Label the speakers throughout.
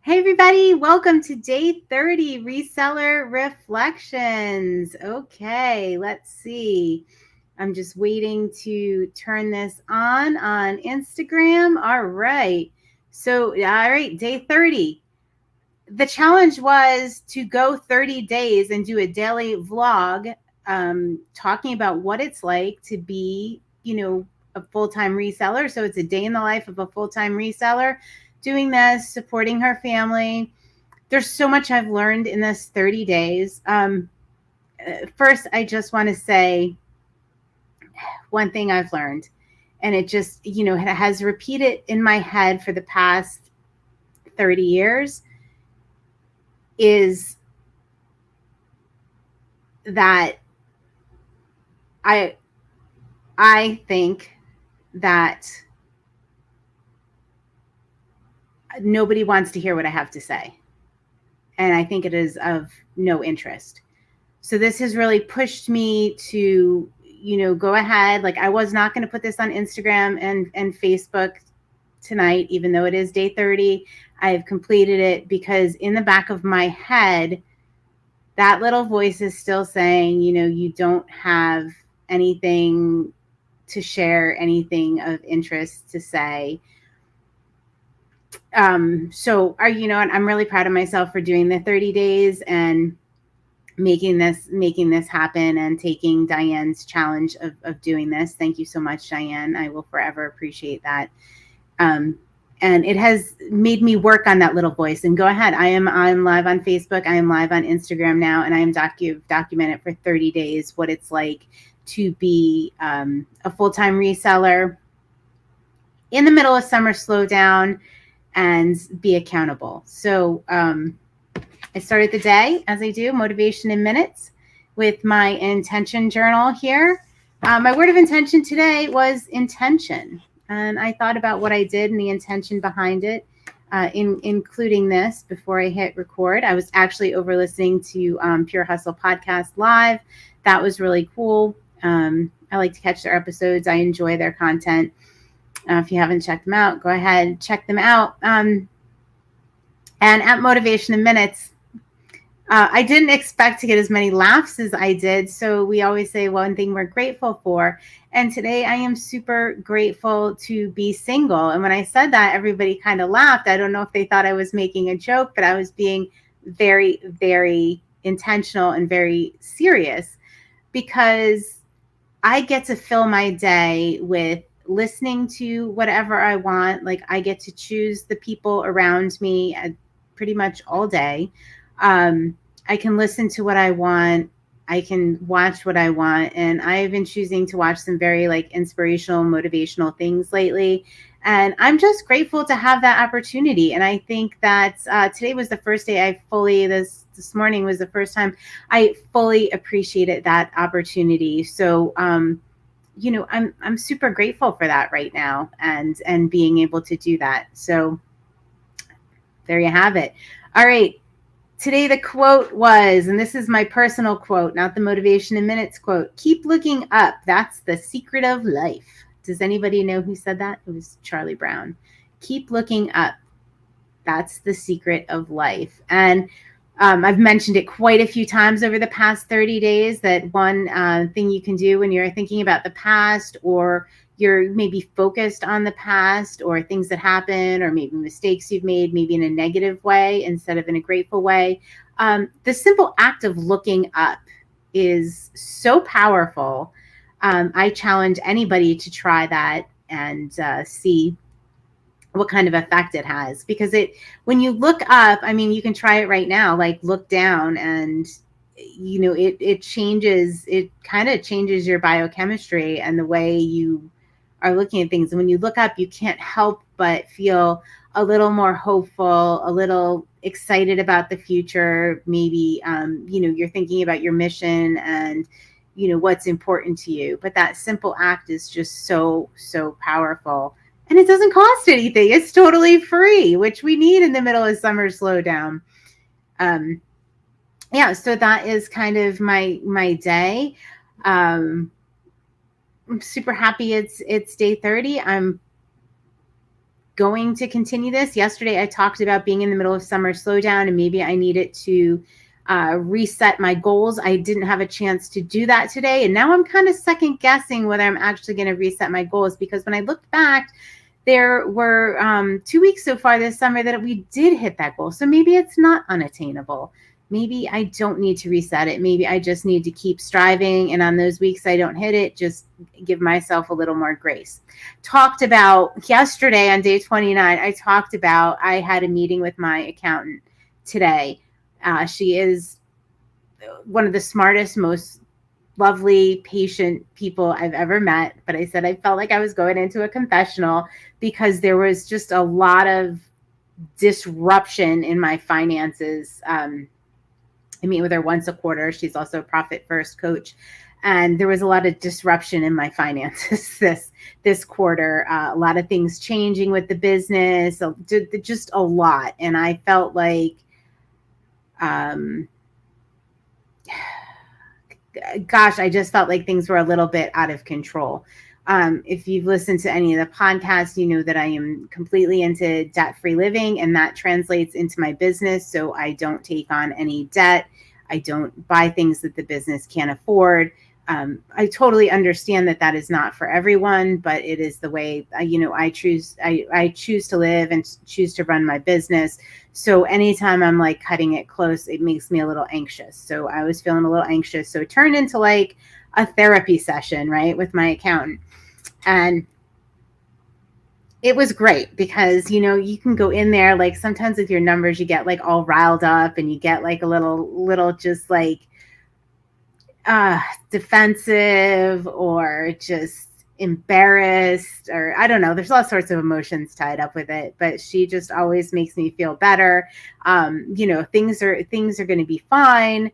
Speaker 1: Hey everybody, welcome to day 30 Reseller Reflections. Okay, let's see. I'm just waiting to turn this on Instagram. All right. Day 30. The challenge was to go 30 days and do a daily vlog talking about what it's like to be, a full-time reseller. So it's a day in the life of a full-time reseller doing this, supporting her family. There's so much I've learned in this 30 days. First, I just want to say one thing I've learned, and it just, it has repeated in my head for the past 30 years, is that I think that nobody wants to hear what I have to say. And I think it is of no interest. So this has really pushed me to, go ahead. Like, I was not going to put this on Instagram and Facebook tonight, even though it is day 30. I have completed it because in the back of my head, that little voice is still saying, you don't have anything to share, anything of interest to say. I'm really proud of myself for doing the 30 days and making this happen and taking Diane's challenge of doing this. Thank you so much, Diane. I will forever appreciate that. And it has made me work on that little voice. And go ahead. I'm live on Facebook. I am live on Instagram now, and I am documented for 30 days what it's like to be a full-time reseller in the middle of summer slowdown and be accountable. So I started the day, as I do, motivation in minutes, with my intention journal here. My word of intention today was intention. And I thought about what I did and the intention behind it, including this before I hit record. I was actually over listening to Pure Hustle Podcast Live. That was really cool. I like to catch their episodes. I enjoy their content. If you haven't checked them out, go ahead, check them out. And at Motivation in Minutes, I didn't expect to get as many laughs as I did. So we always say one thing we're grateful for. And today I am super grateful to be single. And when I said that, everybody kind of laughed. I don't know if they thought I was making a joke, but I was being very, very intentional and very serious, because I get to fill my day with listening to whatever I want. Like, I get to choose the people around me pretty much all day. I can listen to what I want. I can watch what I want. And I've been choosing to watch some very inspirational, motivational things lately. And I'm just grateful to have that opportunity. And I think that today was the first day this morning was the first time I fully appreciated that opportunity. So, I'm super grateful for that right now and being able to do that. So there you have it. All right. Today, the quote was, and this is my personal quote, not the Motivation in Minutes quote, keep looking up. That's the secret of life. Does anybody know who said that? It was Charlie Brown. Keep looking up. That's the secret of life. And I've mentioned it quite a few times over the past 30 days, that one thing you can do when you're thinking about the past, or you're maybe focused on the past, or things that happen, or maybe mistakes you've made, maybe in a negative way instead of in a grateful way. The simple act of looking up is so powerful. I challenge anybody to try that and see what kind of effect it has, because when you look up, I mean, you can try it right now, look down, and it kind of changes your biochemistry and the way you are looking at things. And when you look up, you can't help but feel a little more hopeful, a little excited about the future. Maybe you're thinking about your mission and what's important to you. But that simple act is just so powerful. And it doesn't cost anything. It's totally free, which we need in the middle of summer slowdown. So that is kind of my day. I'm super happy it's day 30. I'm going to continue this. Yesterday, I talked about being in the middle of summer slowdown and maybe I needed to reset my goals. I didn't have a chance to do that today. And now I'm kind of second guessing whether I'm actually going to reset my goals, because when I looked back, there were 2 weeks so far this summer that we did hit that goal. So maybe it's not unattainable. Maybe I don't need to reset it. Maybe I just need to keep striving. And on those weeks I don't hit it, just give myself a little more grace. Talked about yesterday on day 29, I had a meeting with my accountant today. She is one of the smartest, most lovely, patient people I've ever met. But I said I felt like I was going into a confessional because there was just a lot of disruption in my finances. I meet with her once a quarter. She's also a Profit First coach. And there was a lot of disruption in my finances this quarter. A lot of things changing with the business, just a lot. And I felt like, gosh, I just felt like things were a little bit out of control. If you've listened to any of the podcasts, you know that I am completely into debt-free living, and that translates into my business. So I don't take on any debt. I don't buy things that the business can't afford. I totally understand that that is not for everyone, but it is the way, I choose to live and choose to run my business. So anytime I'm like cutting it close, it makes me a little anxious. So I was feeling a little anxious. So it turned into like a therapy session, right, with my accountant. And it was great because, you can go in there, like sometimes with your numbers, you get like all riled up and you get like a little just like defensive or just embarrassed, or I don't know. There's all sorts of emotions tied up with it, but she just always makes me feel better. Things are going to be fine.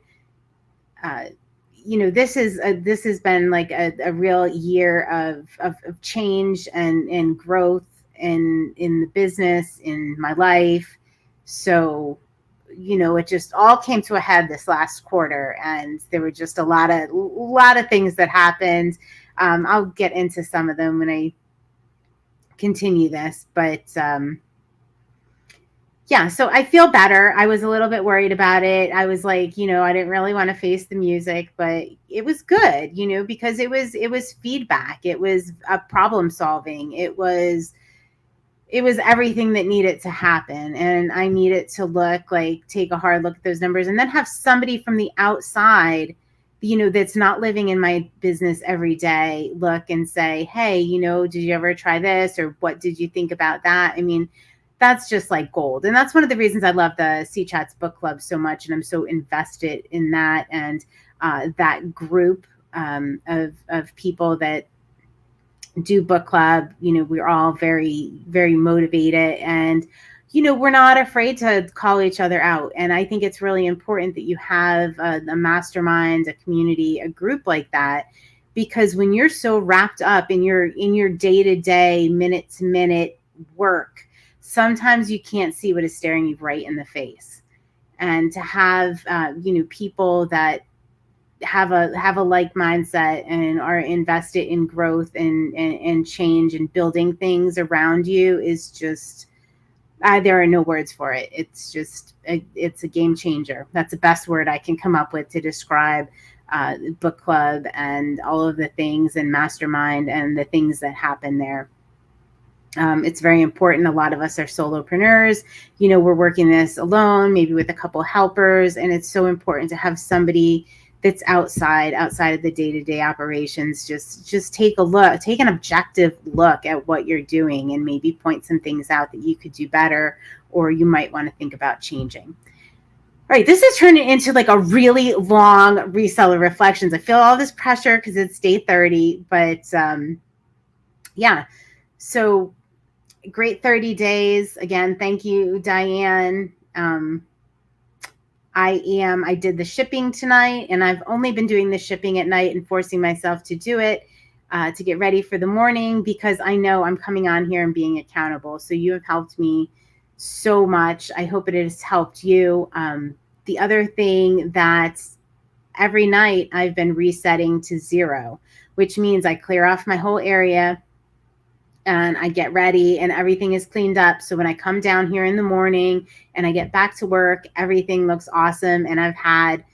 Speaker 1: This has been like a real year of change and growth in the business, in my life. So, it just all came to a head this last quarter, and there were just a lot of things that happened. I'll get into some of them when I continue this, but yeah, so I feel better. I was a little bit worried about it. I was like, I didn't really want to face the music, but it was good, because it was feedback. It was a problem solving. It was everything that needed to happen. And I needed to take a hard look at those numbers and then have somebody from the outside, that's not living in my business every day, look and say, hey, did you ever try this? Or what did you think about that? I mean, that's just like gold. And that's one of the reasons I love the C-Chats book club so much. And I'm so invested in that and that group of people that do book club. We're all very, very motivated, and we're not afraid to call each other out. And I think it's really important that you have a mastermind, a community, a group like that, because when you're so wrapped up in your day-to-day, minute-to-minute work, sometimes you can't see what is staring you right in the face. And to have people that have a like mindset and are invested in growth and change and building things around you is just, there are no words for it. It's just, it's a game changer. That's the best word I can come up with to describe book club and all of the things and mastermind and the things that happen there. It's very important. A lot of us are solopreneurs. We're working this alone, maybe with a couple helpers, and it's so important to have somebody that's outside of the day-to-day operations. Just take an objective look at what you're doing and maybe point some things out that you could do better, or you might want to think about changing. All right, this is turning into like a really long reseller reflections. I feel all this pressure because it's day 30, but yeah. So great 30 days. Again, thank you, Diane. I did the shipping tonight, and I've only been doing the shipping at night and forcing myself to do it to get ready for the morning, because I know I'm coming on here and being accountable. So you have helped me so much. I hope it has helped you. The other thing that every night I've been resetting to 0, which means I clear off my whole area. and I get ready and everything is cleaned up. So when I come down here in the morning and I get back to work, everything looks awesome. And I've had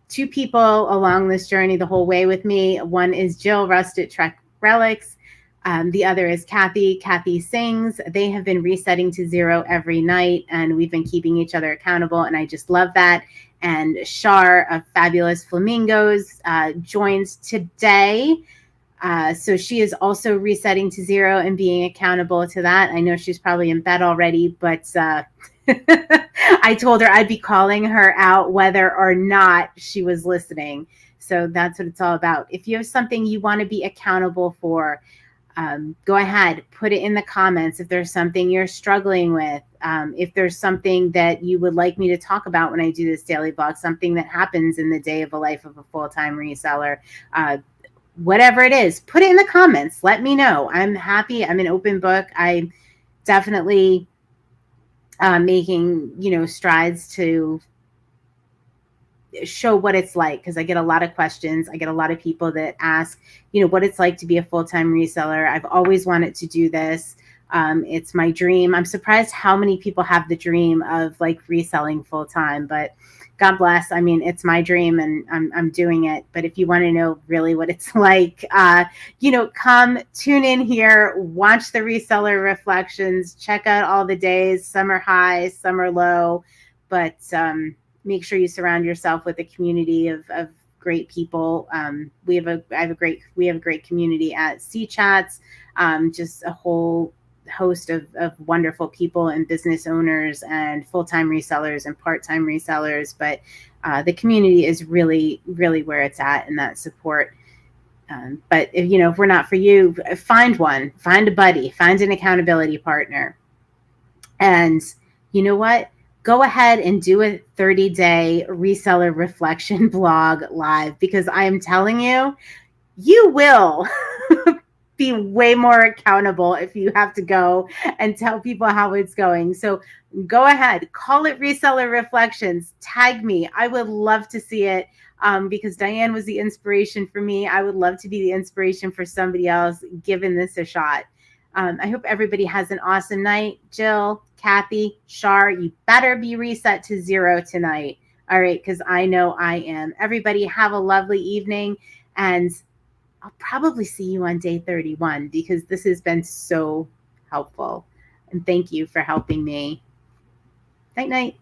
Speaker 1: 2 people along this journey the whole way with me. One is Jill Rusted Trek Relics. The other is Kathy. Kathy sings. They have been resetting to 0 every night, and we've been keeping each other accountable, and I just love that. And Shar of Fabulous Flamingos joins today. So she is also resetting to 0 and being accountable to that. I know she's probably in bed already, but I told her I'd be calling her out whether or not she was listening. So that's what it's all about. If you have something you want to be accountable for, go ahead, put it in the comments. If there's something you're struggling with, if there's something that you would like me to talk about when I do this daily blog, something that happens in the day of a life of a full-time reseller, whatever it is, put it in the comments. Let me know. I'm happy. I'm an open book. I'm definitely making, strides to show what it's like, because I get a lot of questions. I get a lot of people that ask, what it's like to be a full-time reseller. I've always wanted to do this. It's my dream. I'm surprised how many people have the dream of like reselling full-time, but God bless. I mean, it's my dream and I'm doing it. But if you want to know really what it's like, come tune in here, watch the reseller reflections, check out all the days. Some are high, some are low, but make sure you surround yourself with a community of great people. We have a great community at C Chats, just a whole host of wonderful people and business owners and full-time resellers and part-time resellers. But the community is really, really where it's at, and that support. But if we're not for you, find one, find a buddy, find an accountability partner. And you know what? Go ahead and do a 30-day reseller reflection blog live, because I am telling you, you will be way more accountable if you have to go and tell people how it's going. So go ahead, call it Reseller Reflections, tag me. I would love to see it, because Diane was the inspiration for me. I would love to be the inspiration for somebody else giving this a shot. I hope everybody has an awesome night. Jill, Kathy, Shar, you better be reset to 0 tonight. All right, because I know I am. Everybody have a lovely evening, and I'll probably see you on day 31, because this has been so helpful. And thank you for helping me. Night, night.